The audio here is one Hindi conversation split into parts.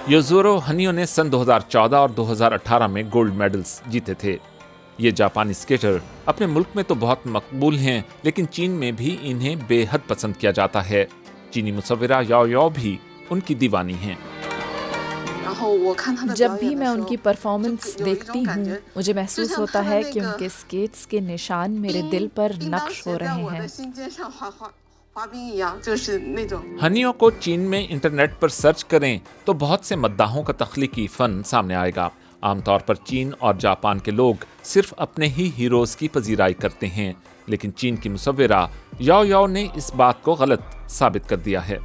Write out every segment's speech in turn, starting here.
योजुरो हनियो ने सन 2014 और 2018 में गोल्ड मेडल्स जीते थे। ये जापानी स्केटर अपने मुल्क में तो बहुत मकबूल हैं, लेकिन चीन में भी इन्हें बेहद पसंद किया जाता है। चीनी मुसव्विरा याओ याओ भी उनकी दीवानी हैं। जब भी मैं उनकी परफॉर्मेंस देखती हूँ, मुझे महसूस होता है कि उनके स्केट्स के निशान मेरे दिल पर नक्श हो रहे हैं। हनियो को चीन में इंटरनेट पर सर्च करें तो बहुत से मद्दाहों का तख्लीकी फन सामने आएगा। आमतौर पर चीन और जापान के लोग सिर्फ अपने ही हीरोज की पजीराई करते हैं, लेकिन चीन की मुसव्विरा याओ याओ ने इस बात को गलत साबित कर दिया है।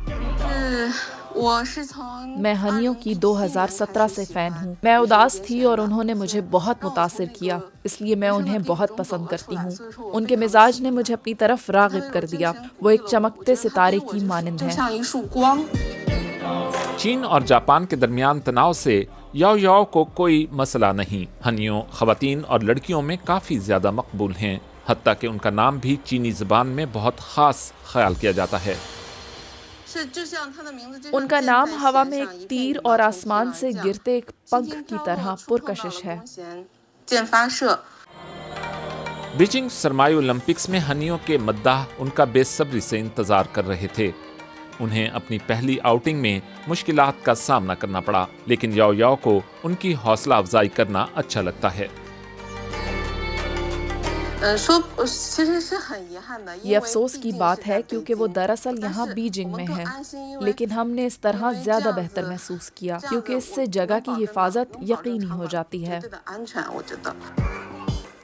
मैं हनियो की 2017 से फैन हूँ। मैं उदास थी और उन्होंने मुझे बहुत मुतासिर किया, इसलिए मैं उन्हें बहुत पसंद करती हूँ। उनके मिजाज ने मुझे अपनी तरफ राग़िब कर दिया। वो एक चमकते सितारे की मानिंद हैं। चीन और जापान के दरमियान तनाव से याओ याओ को कोई मसला नहीं। हनियो ख़वातीन और लड़कियों में काफ़ी ज़्यादा मकबूल हैं, हत्ता कि उनका नाम भी चीनी ज़बान में बहुत ख़ास ख्याल किया जाता है। उनका नाम हवा में एक तीर और आसमान से गिरते एक पंख की तरह पुरकशिश है। बीजिंग सरमाई ओलंपिक्स में हनियो के मद्दाह उनका बेसब्री से इंतजार कर रहे थे। उन्हें अपनी पहली आउटिंग में मुश्किलात का सामना करना पड़ा, लेकिन याओ याओ को उनकी हौसला अफजाई करना अच्छा लगता है। ये अफसोस की बात है क्योंकि वो दरअसल यहाँ बीजिंग में है, लेकिन हमने इस तरह ज्यादा बेहतर महसूस किया क्योंकि इससे जगह की हिफाजत यकीनी हो जाती है।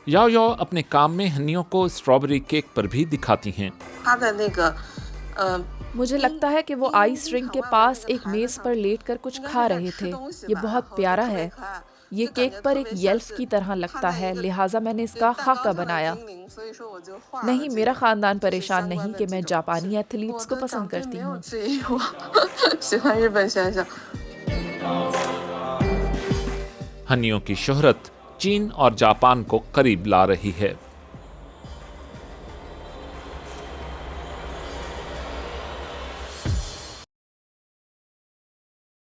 याओ याओ अपने काम में हनियो को स्ट्रॉबेरी केक पर भी दिखाती हैं। मुझे लगता है कि वो आइस रिंक के पास एक मेज पर लेटकर कुछ खा रहे थे। ये बहुत प्यारा है। ये केक पर एक येल्फ की तरह लगता है, लिहाजा मैंने इसका खाका बनाया। नहीं, मेरा खानदान परेशान नहीं कि मैं जापानी एथलीट्स को पसंद करती हूँ। हनियो की शोहरत चीन और जापान को करीब ला रही है।